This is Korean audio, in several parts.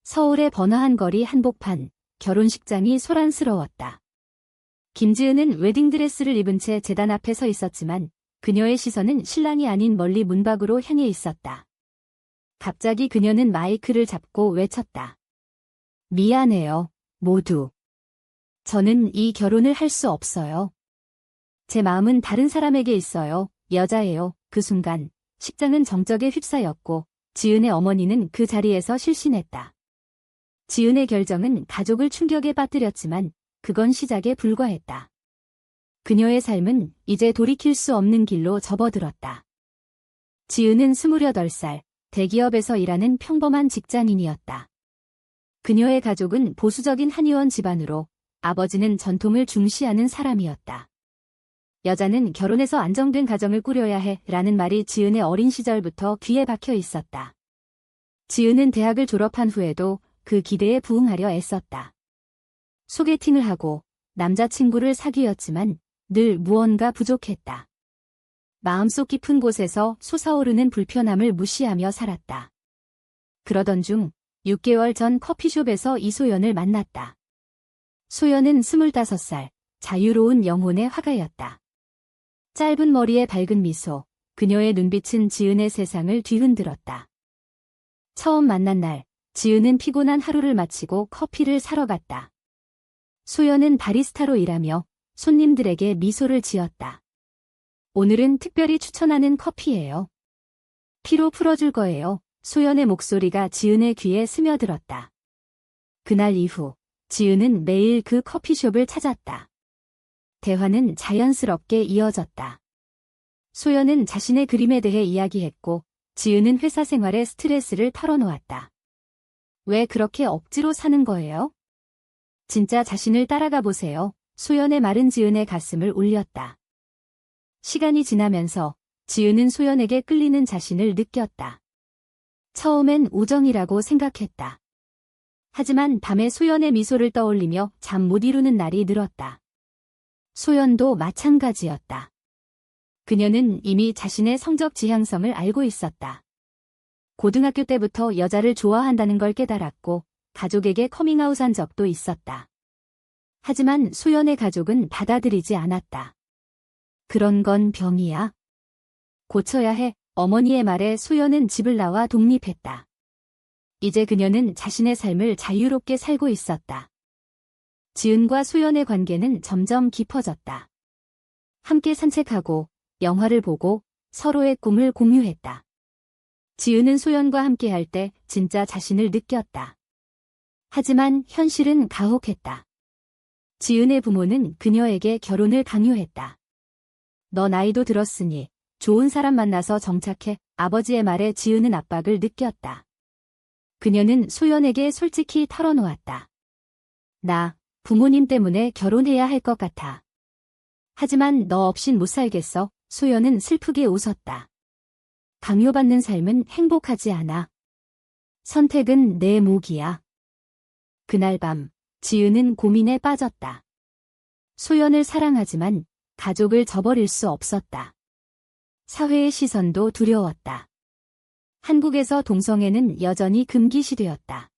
서울의 번화한 거리 한복판, 결혼식장이 소란스러웠다. 김지은은 웨딩드레스를 입은 채 제단 앞에 서 있었지만 그녀의 시선은 신랑이 아닌 멀리 문 밖으로 향해 있었다. 갑자기 그녀는 마이크를 잡고 외쳤다. 미안해요, 모두. 저는 이 결혼을 할 수 없어요. 제 마음은 다른 사람에게 있어요. 여자예요. 그 순간 식장은 정적에 휩싸였고 지은의 어머니는 그 자리에서 실신했다. 지은의 결정은 가족을 충격에 빠뜨렸지만 그건 시작에 불과했다. 그녀의 삶은 이제 돌이킬 수 없는 길로 접어들었다. 지은은 28살, 대기업에서 일하는 평범한 직장인이었다. 그녀의 가족은 보수적인 한의원 집안으로 아버지는 전통을 중시하는 사람이었다. 여자는 결혼해서 안정된 가정을 꾸려야 해 라는 말이 지은의 어린 시절부터 귀에 박혀 있었다. 지은은 대학을 졸업한 후에도 그 기대에 부응하려 애썼다. 소개팅을 하고 남자친구를 사귀었지만 늘 무언가 부족했다. 마음속 깊은 곳에서 솟아오르는 불편함을 무시하며 살았다. 그러던 중 6개월 전 커피숍에서 이소연을 만났다. 소연은 25살, 자유로운 영혼의 화가였다. 짧은 머리에 밝은 미소, 그녀의 눈빛은 지은의 세상을 뒤흔들었다. 처음 만난 날, 지은은 피곤한 하루를 마치고 커피를 사러 갔다. 소연은 바리스타로 일하며 손님들에게 미소를 지었다. 오늘은 특별히 추천하는 커피예요. 피로 풀어줄 거예요. 소연의 목소리가 지은의 귀에 스며들었다. 그날 이후 지은은 매일 그 커피숍을 찾았다. 대화는 자연스럽게 이어졌다. 소연은 자신의 그림에 대해 이야기했고 지은은 회사 생활의 스트레스를 털어놓았다. 왜 그렇게 억지로 사는 거예요? 진짜 자신을 따라가 보세요. 소연의 말은 지은의 가슴을 울렸다. 시간이 지나면서 지은은 소연에게 끌리는 자신을 느꼈다. 처음엔 우정이라고 생각했다. 하지만 밤에 소연의 미소를 떠올리며 잠 못 이루는 날이 늘었다. 소연도 마찬가지였다. 그녀는 이미 자신의 성적 지향성을 알고 있었다. 고등학교 때부터 여자를 좋아한다는 걸 깨달았고 가족에게 커밍아웃한 적도 있었다. 하지만 소연의 가족은 받아들이지 않았다. 그런 건 병이야. 고쳐야 해. 어머니의 말에 소연은 집을 나와 독립했다. 이제 그녀는 자신의 삶을 자유롭게 살고 있었다. 지은과 소연의 관계는 점점 깊어졌다. 함께 산책하고 영화를 보고 서로의 꿈을 공유했다. 지은은 소연과 함께할 때 진짜 자신을 느꼈다. 하지만 현실은 가혹했다. 지은의 부모는 그녀에게 결혼을 강요했다. 너 나이도 들었으니 좋은 사람 만나서 정착해. 아버지의 말에 지은은 압박을 느꼈다. 그녀는 소연에게 솔직히 털어놓았다. 나 부모님 때문에 결혼해야 할 것 같아. 하지만 너 없인 못 살겠어. 소연은 슬프게 웃었다. 강요받는 삶은 행복하지 않아. 선택은 내 몫이야. 그날 밤 지은은 고민에 빠졌다. 소연을 사랑하지만 가족을 저버릴 수 없었다. 사회의 시선도 두려웠다. 한국에서 동성애는 여전히 금기시되었다.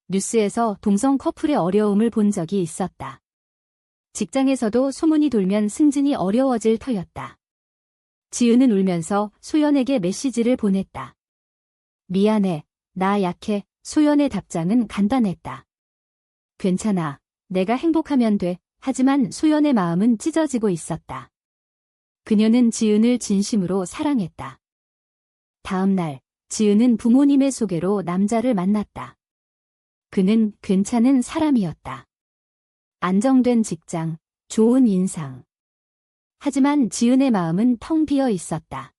뉴스에서 동성 커플의 어려움을 본 적이 있었다. 직장에서도 소문이 돌면 승진이 어려워질 터였다. 지은은 울면서 소연에게 메시지를 보냈다. 미안해, 나 약해. 소연의 답장은 간단했다. 괜찮아, 내가 행복하면 돼. 하지만 소연의 마음은 찢어지고 있었다. 그녀는 지은을 진심으로 사랑했다. 다음 날, 지은은 부모님의 소개로 남자를 만났다. 그는 괜찮은 사람이었다. 안정된 직장, 좋은 인상. 하지만 지은의 마음은 텅 비어 있었다.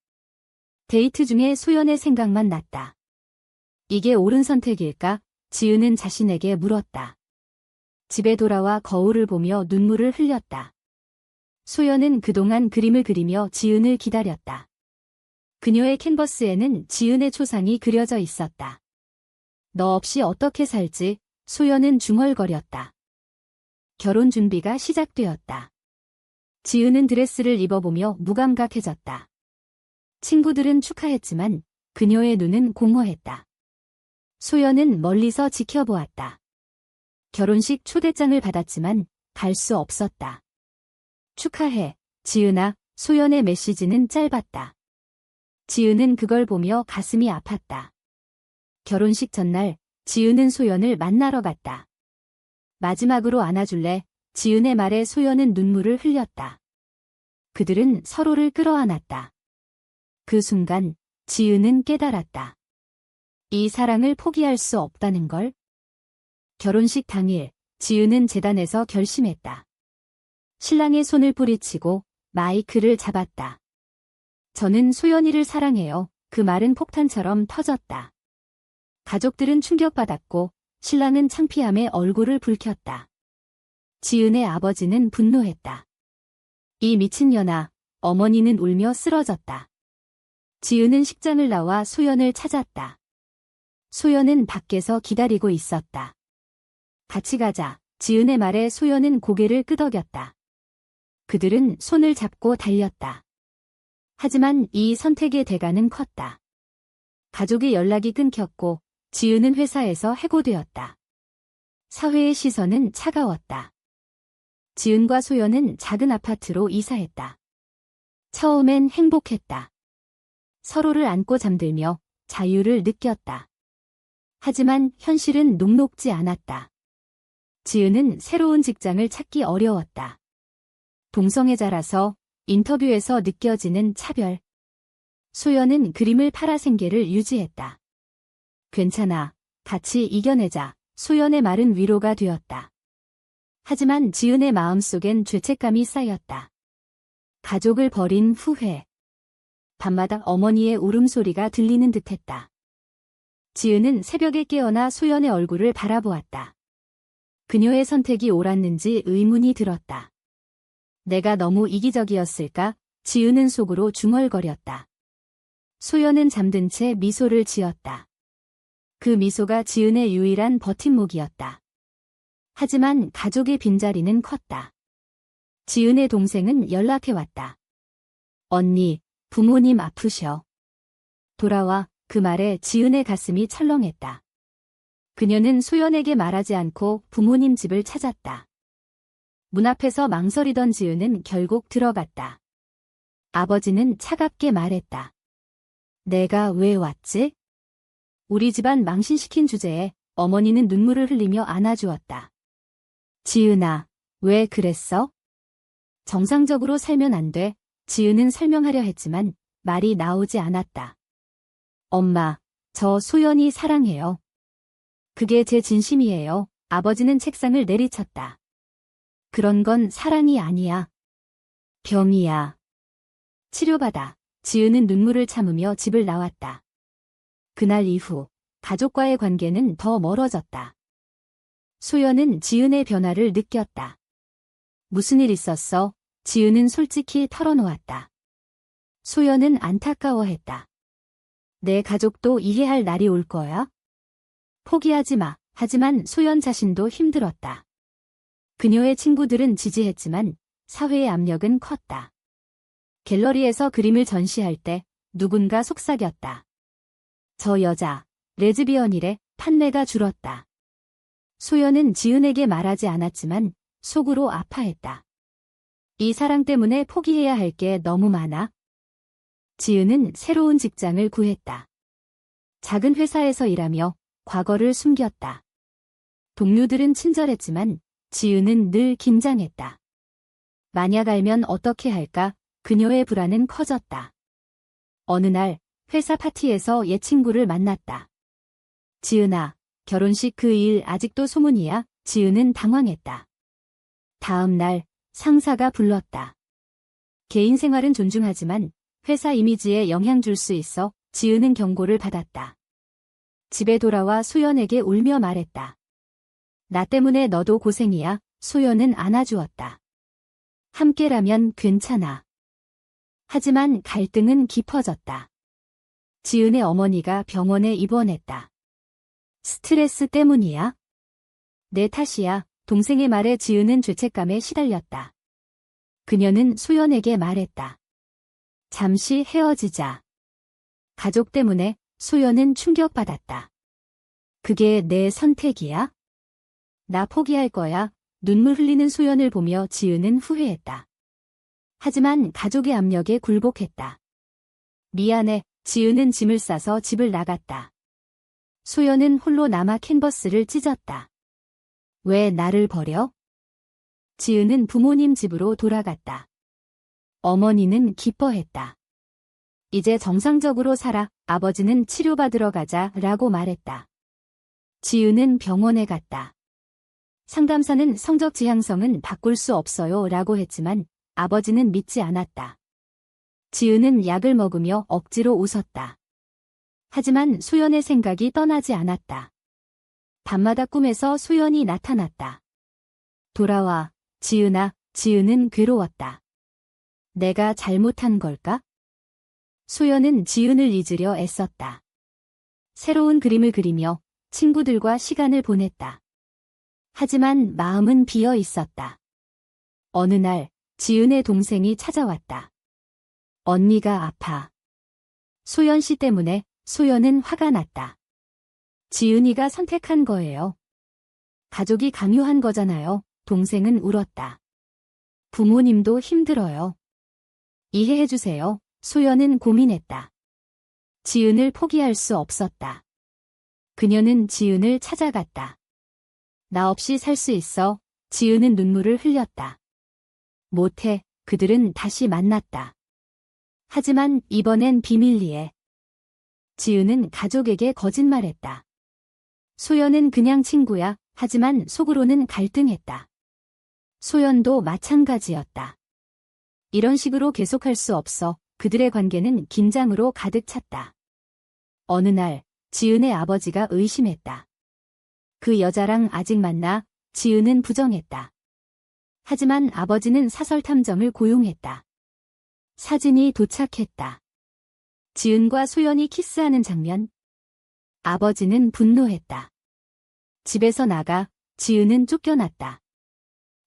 데이트 중에 소연의 생각만 났다. 이게 옳은 선택일까? 지은은 자신에게 물었다. 집에 돌아와 거울을 보며 눈물을 흘렸다. 소연은 그동안 그림을 그리며 지은을 기다렸다. 그녀의 캔버스에는 지은의 초상이 그려져 있었다. 너 없이 어떻게 살지? 소연은 중얼거렸다. 결혼 준비가 시작되었다. 지은은 드레스를 입어보며 무감각해졌다. 친구들은 축하했지만 그녀의 눈은 공허했다. 소연은 멀리서 지켜보았다. 결혼식 초대장을 받았지만 갈 수 없었다. 축하해, 지은아. 소연의 메시지는 짧았다. 지은은 그걸 보며 가슴이 아팠다. 결혼식 전날 지은은 소연을 만나러 갔다. 마지막으로 안아줄래? 지은의 말에 소연은 눈물을 흘렸다. 그들은 서로를 끌어안았다. 그 순간 지은은 깨달았다. 이 사랑을 포기할 수 없다는 걸. 결혼식 당일 지은은 제단에서 결심했다. 신랑의 손을 뿌리치고 마이크를 잡았다. 저는 소연이를 사랑해요. 그 말은 폭탄처럼 터졌다. 가족들은 충격받았고 신랑은 창피함에 얼굴을 붉혔다. 지은의 아버지는 분노했다. 이 미친년아. 어머니는 울며 쓰러졌다. 지은은 식장을 나와 소연을 찾았다. 소연은 밖에서 기다리고 있었다. 같이 가자. 지은의 말에 소연은 고개를 끄덕였다. 그들은 손을 잡고 달렸다. 하지만 이 선택의 대가는 컸다. 가족의 연락이 끊겼고 지은은 회사에서 해고되었다. 사회의 시선은 차가웠다. 지은과 소연은 작은 아파트로 이사했다. 처음엔 행복했다. 서로를 안고 잠들며 자유를 느꼈다. 하지만 현실은 녹록지 않았다. 지은은 새로운 직장을 찾기 어려웠다. 동성애자라서 인터뷰에서 느껴지는 차별. 소연은 그림을 팔아 생계를 유지했다. 괜찮아. 같이 이겨내자. 소연의 말은 위로가 되었다. 하지만 지은의 마음속엔 죄책감이 쌓였다. 가족을 버린 후회. 밤마다 어머니의 울음소리가 들리는 듯했다. 지은은 새벽에 깨어나 소연의 얼굴을 바라보았다. 그녀의 선택이 옳았는지 의문이 들었다. 내가 너무 이기적이었을까? 지은은 속으로 중얼거렸다. 소연은 잠든 채 미소를 지었다. 그 미소가 지은의 유일한 버팀목이었다. 하지만 가족의 빈자리는 컸다. 지은의 동생은 연락해왔다. 언니, 부모님 아프셔. 돌아와. 그 말에 지은의 가슴이 철렁했다. 그녀는 소연에게 말하지 않고 부모님 집을 찾았다. 문 앞에서 망설이던 지은은 결국 들어갔다. 아버지는 차갑게 말했다. 내가 왜 왔지? 우리 집안 망신시킨 주제에 어머니는 눈물을 흘리며 안아주었다. 지은아, 왜 그랬어? 정상적으로 살면 안 돼. 지은은 설명하려 했지만 말이 나오지 않았다. 엄마, 저 소연이 사랑해요. 그게 제 진심이에요. 아버지는 책상을 내리쳤다. 그런 건 사랑이 아니야. 병이야. 치료받아. 지은은 눈물을 참으며 집을 나왔다. 그날 이후 가족과의 관계는 더 멀어졌다. 소연은 지은의 변화를 느꼈다. 무슨 일 있었어? 지은은 솔직히 털어놓았다. 소연은 안타까워했다. 내 가족도 이해할 날이 올 거야? 포기하지 마. 하지만 소연 자신도 힘들었다. 그녀의 친구들은 지지했지만 사회의 압력은 컸다. 갤러리에서 그림을 전시할 때 누군가 속삭였다. 저 여자, 레즈비언이래. 판매가 줄었다. 소연은 지은에게 말하지 않았지만 속으로 아파했다. 이 사랑 때문에 포기해야 할 게 너무 많아. 지은은 새로운 직장을 구했다. 작은 회사에서 일하며 과거를 숨겼다. 동료들은 친절했지만 지은은 늘 긴장했다. 만약 알면 어떻게 할까? 그녀의 불안은 커졌다. 어느 날 회사 파티에서 옛 친구를 만났다. 지은아, 결혼식 그 일 아직도 소문이야? 지은은 당황했다. 다음 날 상사가 불렀다. 개인 생활은 존중하지만 회사 이미지에 영향 줄 수 있어. 지은은 경고를 받았다. 집에 돌아와 소연에게 울며 말했다. 나 때문에 너도 고생이야. 소연은 안아주었다. 함께라면 괜찮아. 하지만 갈등은 깊어졌다. 지은의 어머니가 병원에 입원했다. 스트레스 때문이야? 내 탓이야. 동생의 말에 지은은 죄책감에 시달렸다. 그녀는 소연에게 말했다. 잠시 헤어지자. 가족 때문에 소연은 충격받았다. 그게 내 선택이야? 나 포기할 거야. 눈물 흘리는 소연을 보며 지은은 후회했다. 하지만 가족의 압력에 굴복했다. 미안해. 지은은 짐을 싸서 집을 나갔다. 소연은 홀로 남아 캔버스를 찢었다. 왜 나를 버려? 지은은 부모님 집으로 돌아갔다. 어머니는 기뻐했다. 이제 정상적으로 살아. 아버지는 치료받으러 가자라고 말했다. 지은은 병원에 갔다. 상담사는 성적 지향성은 바꿀 수 없어요 라고 했지만 아버지는 믿지 않았다. 지은은 약을 먹으며 억지로 웃었다. 하지만 소연의 생각이 떠나지 않았다. 밤마다 꿈에서 소연이 나타났다. 돌아와, 지은아. 지은은 괴로웠다. 내가 잘못한 걸까? 소연은 지은을 잊으려 애썼다. 새로운 그림을 그리며 친구들과 시간을 보냈다. 하지만 마음은 비어 있었다. 어느 날 지은의 동생이 찾아왔다. 언니가 아파. 소연 씨 때문에. 소연은 화가 났다. 지은이가 선택한 거예요. 가족이 강요한 거잖아요. 동생은 울었다. 부모님도 힘들어요. 이해해주세요. 소연은 고민했다. 지은을 포기할 수 없었다. 그녀는 지은을 찾아갔다. 나 없이 살 수 있어. 지은은 눈물을 흘렸다. 못해. 그들은 다시 만났다. 하지만 이번엔 비밀리에. 지은은 가족에게 거짓말했다. 소연은 그냥 친구야. 하지만 속으로는 갈등했다. 소연도 마찬가지였다. 이런 식으로 계속할 수 없어. 그들의 관계는 긴장으로 가득 찼다. 어느 날 지은의 아버지가 의심했다. 그 여자랑 아직 만나? 지은은 부정했다. 하지만 아버지는 사설 탐정을 고용했다. 사진이 도착했다. 지은과 소연이 키스하는 장면. 아버지는 분노했다. 집에서 나가. 지은은 쫓겨났다.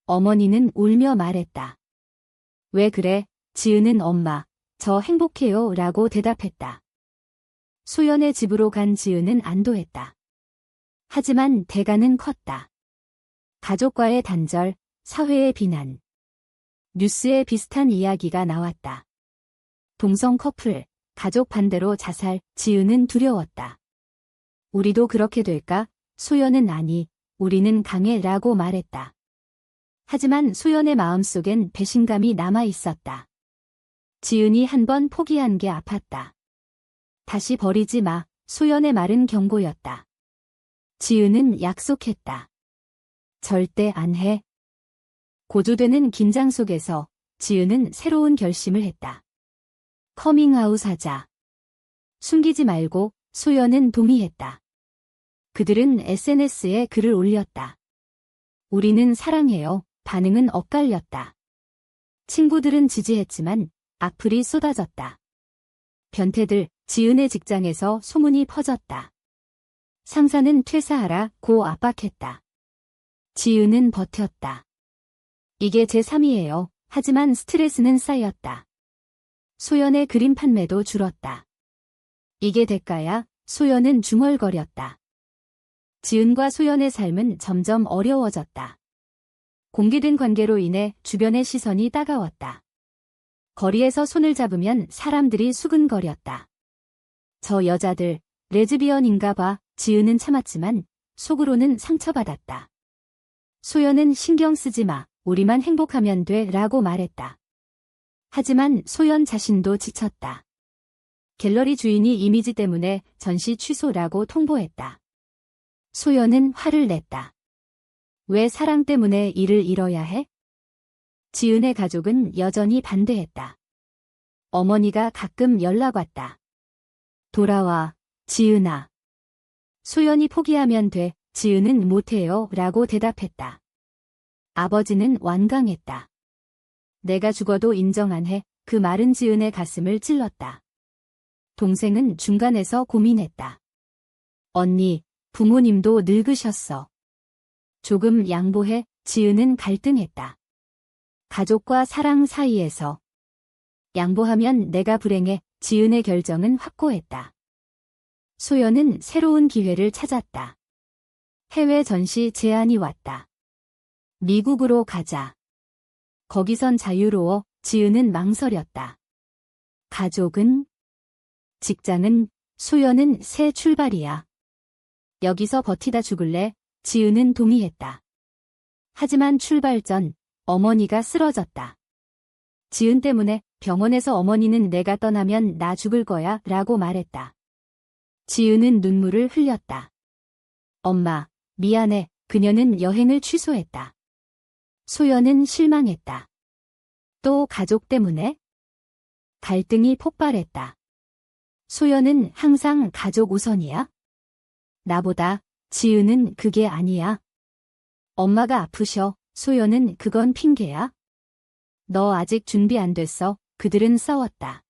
어머니는 울며 말했다. 왜 그래? 지은은 엄마, 저 행복해요 라고 대답했다. 소연의 집으로 간 지은은 안도했다. 하지만 대가는 컸다. 가족과의 단절, 사회의 비난. 뉴스에 비슷한 이야기가 나왔다. 동성 커플, 가족 반대로 자살. 지은은 두려웠다. 우리도 그렇게 될까? 소연은 아니, 우리는 강해 라고 말했다. 하지만 소연의 마음속엔 배신감이 남아 있었다. 지은이 한 번 포기한 게 아팠다. 다시 버리지 마. 소연의 말은 경고였다. 지은은 약속했다. 절대 안 해. 고조되는 긴장 속에서 지은은 새로운 결심을 했다. 커밍아웃 하자. 숨기지 말고. 소연은 동의했다. 그들은 SNS에 글을 올렸다. 우리는 사랑해요. 반응은 엇갈렸다. 친구들은 지지했지만 악플이 쏟아졌다. 변태들. 지은의 직장에서 소문이 퍼졌다. 상사는 퇴사하라 고 압박했다. 지은은 버텼다. 이게 제 3이에요. 하지만 스트레스는 쌓였다. 소연의 그림 판매도 줄었다. 이게 대가야? 소연은 중얼거렸다. 지은과 소연의 삶은 점점 어려워졌다. 공개된 관계로 인해 주변의 시선이 따가웠다. 거리에서 손을 잡으면 사람들이 수근거렸다. 저 여자들, 레즈비언인가 봐. 지은은 참았지만 속으로는 상처받았다. 소연은 신경 쓰지 마. 우리만 행복하면 돼 라고 말했다. 하지만 소연 자신도 지쳤다. 갤러리 주인이 이미지 때문에 전시 취소라고 통보했다. 소연은 화를 냈다. 왜 사랑 때문에 일을 잃어야 해? 지은의 가족은 여전히 반대했다. 어머니가 가끔 연락 왔다. 돌아와, 지은아. 소연이 포기하면 돼. 지은은 못해요 라고 대답했다. 아버지는 완강했다. 내가 죽어도 인정 안 해. 그 말은 지은의 가슴을 찔렀다. 동생은 중간에서 고민했다. 언니, 부모님도 늙으셨어. 조금 양보해. 지은은 갈등했다. 가족과 사랑 사이에서 양보하면 내가 불행해. 지은의 결정은 확고했다. 소연은 새로운 기회를 찾았다. 해외 전시 제안이 왔다. 미국으로 가자. 거기선 자유로워. 지은은 망설였다. 가족은? 직장은? 소연은 새 출발이야. 여기서 버티다 죽을래? 지은은 동의했다. 하지만 출발 전 어머니가 쓰러졌다. 지은 때문에 병원에서 어머니는 내가 떠나면 나 죽을 거야 라고 말했다. 지은은 눈물을 흘렸다. 엄마, 미안해. 그녀는 여행을 취소했다. 소연은 실망했다. 또 가족 때문에? 갈등이 폭발했다. 소연은 항상 가족 우선이야? 나보다. 지은은 그게 아니야. 엄마가 아프셔. 소연은 그건 핑계야. 너 아직 준비 안 됐어. 그들은 싸웠다.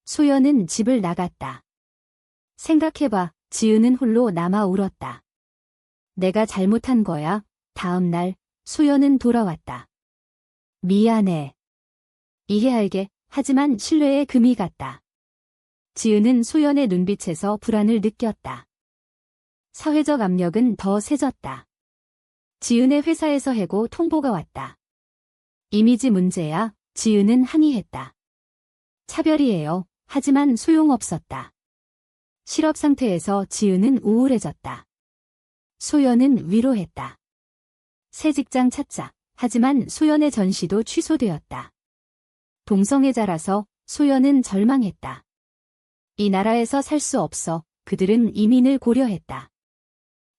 소연은 집을 나갔다. 생각해봐. 지은은 홀로 남아 울었다. 내가 잘못한 거야. 다음 날 소연은 돌아왔다. 미안해. 이해할게. 하지만 신뢰의 금이 갔다. 지은은 소연의 눈빛에서 불안을 느꼈다. 사회적 압력은 더 세졌다. 지은의 회사에서 해고 통보가 왔다. 이미지 문제야. 지은은 항의했다. 차별이에요. 하지만 소용없었다. 실업 상태에서 지은은 우울해졌다. 소연은 위로했다. 새 직장 찾자. 하지만 소연의 전시도 취소되었다. 동성애자라서 소연은 절망했다. 이 나라에서 살 수 없어. 그들은 이민을 고려했다.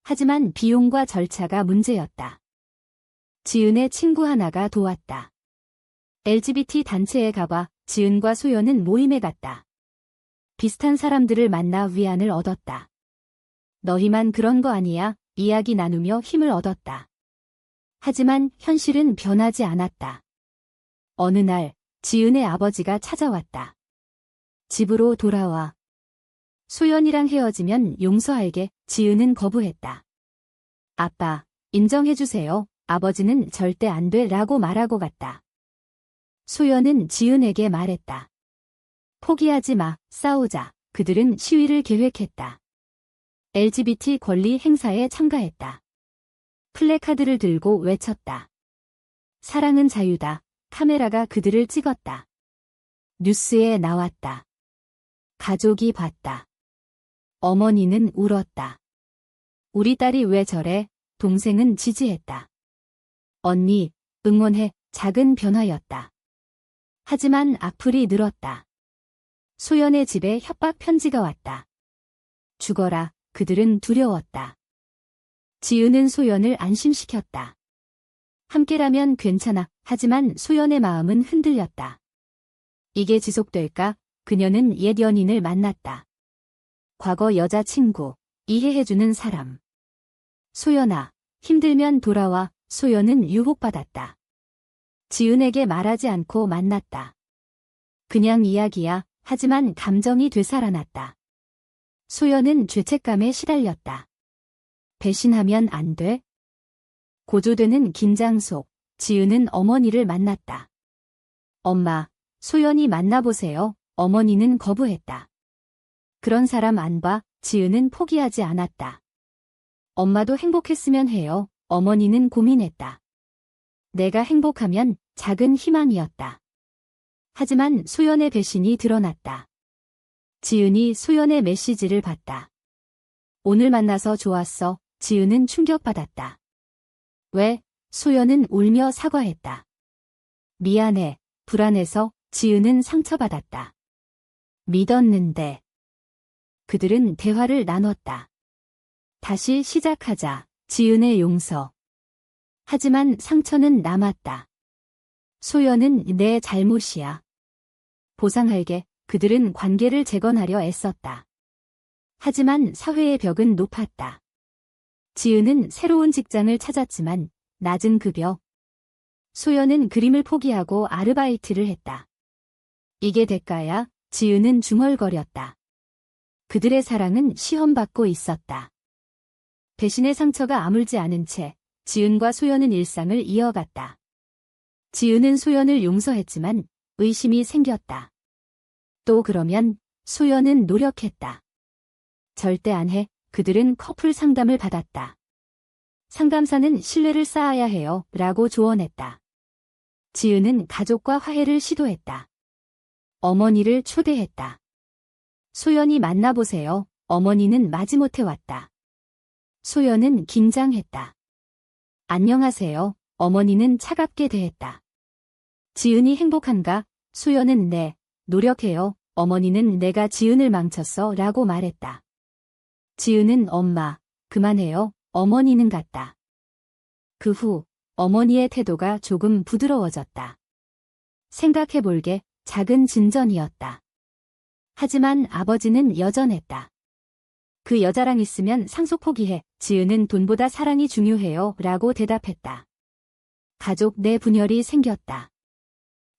하지만 비용과 절차가 문제였다. 지은의 친구 하나가 도왔다. LGBT 단체에 가봐. 지은과 소연은 모임에 갔다. 비슷한 사람들을 만나 위안을 얻었다. 너희만 그런 거 아니야. 이야기 나누며 힘을 얻었다. 하지만 현실은 변하지 않았다. 어느 날 지은의 아버지가 찾아왔다. 집으로 돌아와. 소연이랑 헤어지면 용서할게. 지은은 거부했다. 아빠, 인정해주세요. 아버지는 절대 안 돼 라고 말하고 갔다. 소연은 지은에게 말했다. 포기하지 마. 싸우자. 그들은 시위를 계획했다. LGBT 권리 행사에 참가했다. 플래카드를 들고 외쳤다. 사랑은 자유다. 카메라가 그들을 찍었다. 뉴스에 나왔다. 가족이 봤다. 어머니는 울었다. 우리 딸이 왜 저래? 동생은 지지했다. 언니, 응원해. 작은 변화였다. 하지만 악플이 늘었다. 소연의 집에 협박 편지가 왔다. 죽어라. 그들은 두려웠다. 지은은 소연을 안심시켰다. 함께라면 괜찮아. 하지만 소연의 마음은 흔들렸다. 이게 지속될까? 그녀는 옛 연인을 만났다. 과거 여자친구, 이해해주는 사람. 소연아, 힘들면 돌아와. 소연은 유혹받았다. 지은에게 말하지 않고 만났다. 그냥 이야기야. 하지만 감정이 되살아났다. 소연은 죄책감에 시달렸다. 배신하면 안 돼? 고조되는 긴장 속 지은은 어머니를 만났다. 엄마, 소연이 만나보세요. 어머니는 거부했다. 그런 사람 안 봐. 지은은 포기하지 않았다. 엄마도 행복했으면 해요. 어머니는 고민했다. 내가 행복하면 작은 희망이었다. 하지만 소연의 배신이 드러났다. 지은이 소연의 메시지를 봤다. 오늘 만나서 좋았어. 지은은 충격받았다. 왜? 소연은 울며 사과했다. 미안해. 불안해서. 지은은 상처받았다. 믿었는데. 그들은 대화를 나눴다. 다시 시작하자. 지은의 용서. 하지만 상처는 남았다. 소연은 내 잘못이야. 보상할게. 그들은 관계를 재건하려 애썼다. 하지만 사회의 벽은 높았다. 지은은 새로운 직장을 찾았지만 낮은 급여. 소연은 그림을 포기하고 아르바이트를 했다. 이게 대가야? 지은은 중얼거렸다. 그들의 사랑은 시험받고 있었다. 배신의 상처가 아물지 않은 채 지은과 소연은 일상을 이어갔다. 지은은 소연을 용서했지만 의심이 생겼다. 또 그러면 소연은 노력했다. 절대 안 해. 그들은 커플 상담을 받았다. 상감사는 신뢰를 쌓아야 해요. 라고 조언했다. 지은은 가족과 화해를 시도했다. 어머니를 초대했다. 소연이 만나보세요. 어머니는 마지못해 왔다. 소연은 긴장했다. 안녕하세요. 어머니는 차갑게 대했다. 지은이 행복한가? 소연은 네, 노력해요. 어머니는 내가 지은을 망쳤어. 라고 말했다. 지은은 엄마, 그만해요. 어머니는 갔다. 그 후 어머니의 태도가 조금 부드러워졌다. 생각해볼게 작은 진전이었다. 하지만 아버지는 여전했다. 그 여자랑 있으면 상속 포기해. 지은은 돈보다 사랑이 중요해요. 라고 대답했다. 가족 내 분열이 생겼다.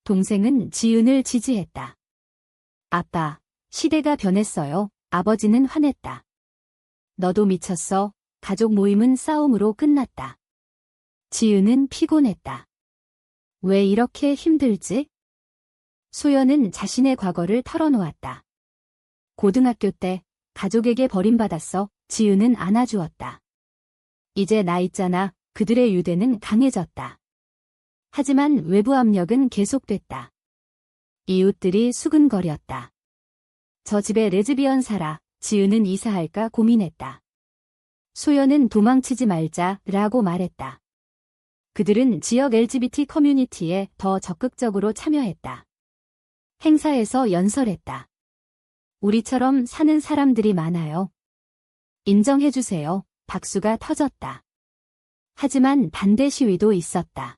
동생은 지은을 지지했다. 아빠, 시대가 변했어요. 아버지는 화냈다. 너도 미쳤어. 가족 모임은 싸움으로 끝났다. 지은은 피곤했다. 왜 이렇게 힘들지? 소연은 자신의 과거를 털어놓았다. 고등학교 때 가족에게 버림받았어. 지은은 안아주었다. 이제 나 있잖아. 그들의 유대는 강해졌다. 하지만 외부 압력은 계속됐다. 이웃들이 수근거렸다. 저 집에 레즈비언 살아. 지은은 이사할까 고민했다. 소연은 도망치지 말자 라고 말했다. 그들은 지역 LGBT 커뮤니티에 더 적극적으로 참여했다. 행사에서 연설했다. 우리처럼 사는 사람들이 많아요. 인정해주세요. 박수가 터졌다. 하지만 반대 시위도 있었다.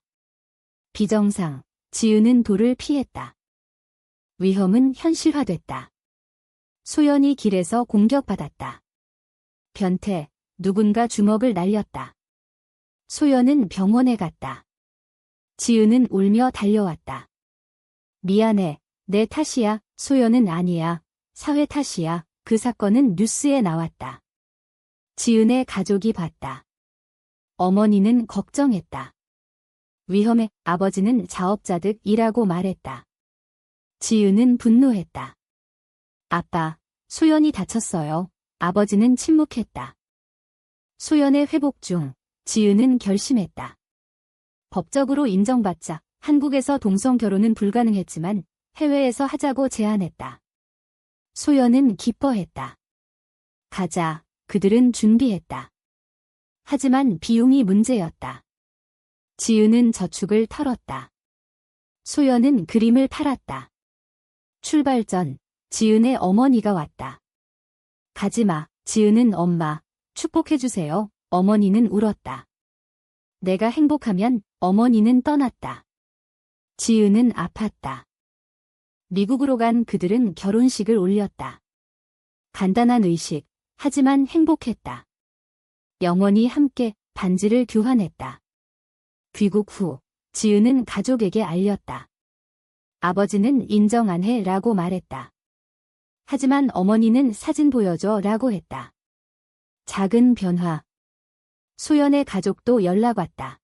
비정상, 지은은 돌을 피했다. 위험은 현실화됐다. 소연이 길에서 공격받았다. 변태, 누군가 주먹을 날렸다. 소연은 병원에 갔다. 지은은 울며 달려왔다. 미안해, 내 탓이야. 소연은 아니야. 사회 탓이야. 그 사건은 뉴스에 나왔다. 지은의 가족이 봤다. 어머니는 걱정했다. 위험해. 아버지는 자업자득 이라고 말했다. 지은은 분노했다. 아빠, 소연이 다쳤어요. 아버지는 침묵했다. 소연의 회복 중, 지은은 결심했다. 법적으로 인정받자. 한국에서 동성 결혼은 불가능했지만 해외에서 하자고 제안했다. 소연은 기뻐했다. 가자. 그들은 준비했다. 하지만 비용이 문제였다. 지은은 저축을 털었다. 소연은 그림을 팔았다. 출발 전 지은의 어머니가 왔다. 가지마. 지은은 엄마, 축복해주세요. 어머니는 울었다. 내가 행복하면 어머니는 떠났다. 지은은 아팠다. 미국으로 간 그들은 결혼식을 올렸다. 간단한 의식, 하지만 행복했다. 영원히 함께 반지를 교환했다. 귀국 후 지은은 가족에게 알렸다. 아버지는 인정 안 해 라고 말했다. 하지만 어머니는 사진 보여줘 라고 했다. 작은 변화. 소연의 가족도 연락 왔다.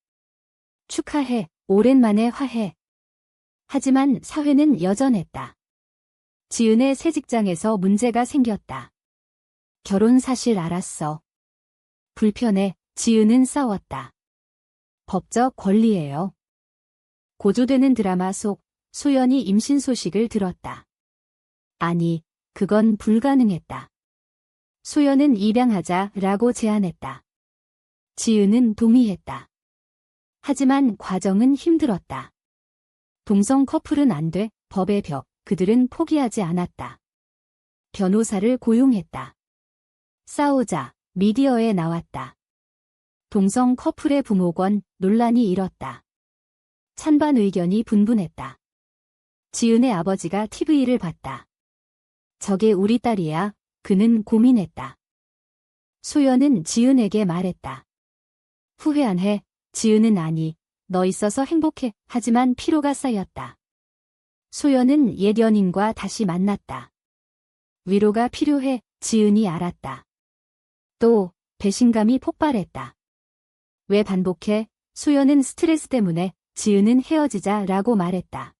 축하해. 오랜만에 화해. 하지만 사회는 여전했다. 지은의 새 직장에서 문제가 생겼다. 결혼 사실 알았어. 불편해. 지은은 싸웠다. 법적 권리예요. 고조되는 드라마 속 소연이 임신 소식을 들었다. 아니, 그건 불가능했다. 소연은 입양하자 라고 제안했다. 지은은 동의했다. 하지만 과정은 힘들었다. 동성 커플은 안 돼. 법의 벽. 그들은 포기하지 않았다. 변호사를 고용했다. 싸우자. 미디어에 나왔다. 동성 커플의 부모권 논란이 일었다. 찬반 의견이 분분했다. 지은의 아버지가 TV를 봤다. 저게 우리 딸이야. 그는 고민했다. 소연은 지은에게 말했다. 후회 안 해. 지은은 아니. 너 있어서 행복해. 하지만 피로가 쌓였다. 소연은 옛 연인과 다시 만났다. 위로가 필요해. 지은이 알았다. 또 배신감이 폭발했다. 왜 반복해? 소연은 스트레스 때문에. 지은은 헤어지자 라고 말했다.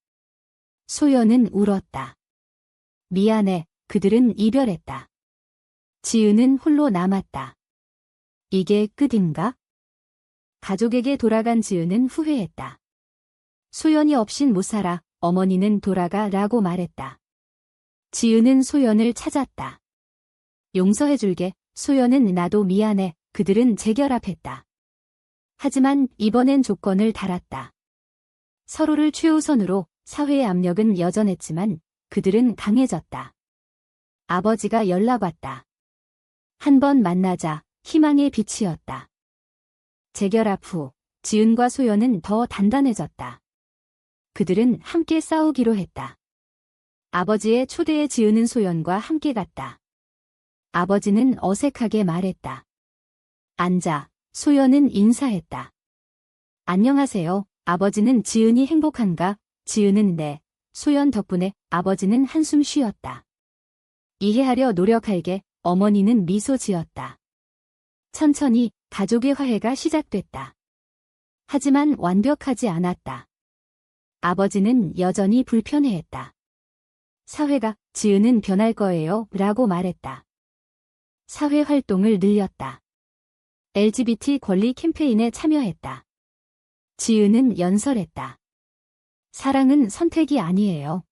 소연은 울었다. 미안해. 그들은 이별했다. 지은은 홀로 남았다. 이게 끝인가? 가족에게 돌아간 지은은 후회했다. 소연이 없인 못 살아. 어머니는 돌아가 라고 말했다. 지은은 소연을 찾았다. 용서해줄게. 소연은 나도 미안해. 그들은 재결합했다. 하지만 이번엔 조건을 달았다. 서로를 최우선으로. 사회의 압력은 여전했지만 그들은 강해졌다. 아버지가 연락 왔다. 한 번 만나자. 희망의 빛이었다. 재결합 후 지은과 소연은 더 단단해졌다. 그들은 함께 싸우기로 했다. 아버지의 초대에 지은은 소연과 함께 갔다. 아버지는 어색하게 말했다. 앉아. 소연은 인사했다. 안녕하세요. 아버지는 지은이 행복한가? 지은은 네. 소연 덕분에. 아버지는 한숨 쉬었다. 이해하려 노력할게. 어머니는 미소 지었다. 천천히 가족의 화해가 시작됐다. 하지만 완벽하지 않았다. 아버지는 여전히 불편해했다. 사회가 지은은 변할 거예요 라고 말했다. 사회 활동을 늘렸다. LGBT 권리 캠페인에 참여했다. 지은은 연설했다. 사랑은 선택이 아니에요.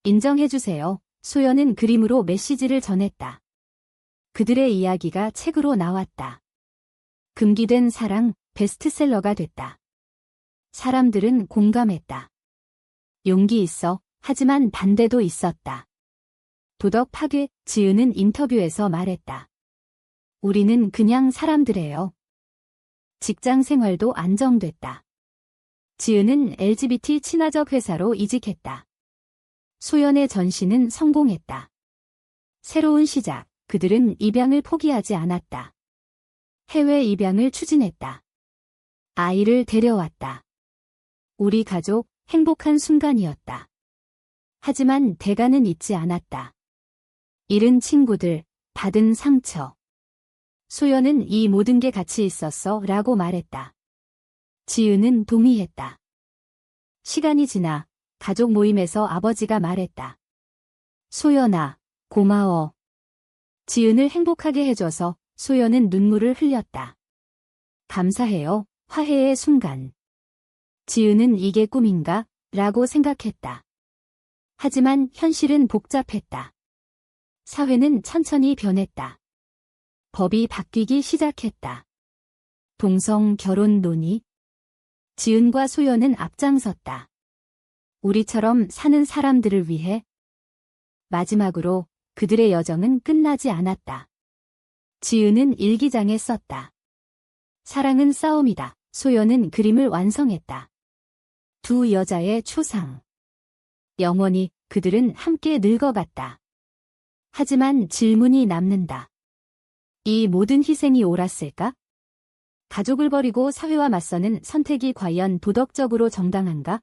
인정해주세요. 소연은 그림으로 메시지를 전했다. 그들의 이야기가 책으로 나왔다. 금기된 사랑, 베스트셀러가 됐다. 사람들은 공감했다. 용기 있어. 하지만 반대도 있었다. 도덕 파괴. 지은은 인터뷰에서 말했다. 우리는 그냥 사람들이에요. 직장 생활도 안정됐다. 지은은 LGBT 친화적 회사로 이직했다. 소연의 전시는 성공했다. 새로운 시작. 그들은 입양을 포기하지 않았다. 해외 입양을 추진했다. 아이를 데려왔다. 우리 가족, 행복한 순간이었다. 하지만 대가는 잊지 않았다. 잃은 친구들, 받은 상처. 소연은 이 모든 게 같이 있었어 라고 말했다. 지은은 동의했다. 시간이 지나 가족 모임에서 아버지가 말했다. 소연아, 고마워. 지은을 행복하게 해줘서. 소연은 눈물을 흘렸다. 감사해요. 화해의 순간. 지은은 이게 꿈인가? 라고 생각했다. 하지만 현실은 복잡했다. 사회는 천천히 변했다. 법이 바뀌기 시작했다. 동성 결혼 논의. 지은과 소연은 앞장섰다. 우리처럼 사는 사람들을 위해. 마지막으로 그들의 여정은 끝나지 않았다. 지은은 일기장에 썼다. 사랑은 싸움이다. 소연은 그림을 완성했다. 두 여자의 초상. 영원히 그들은 함께 늙어갔다. 하지만 질문이 남는다. 이 모든 희생이 옳았을까? 가족을 버리고 사회와 맞서는 선택이 과연 도덕적으로 정당한가?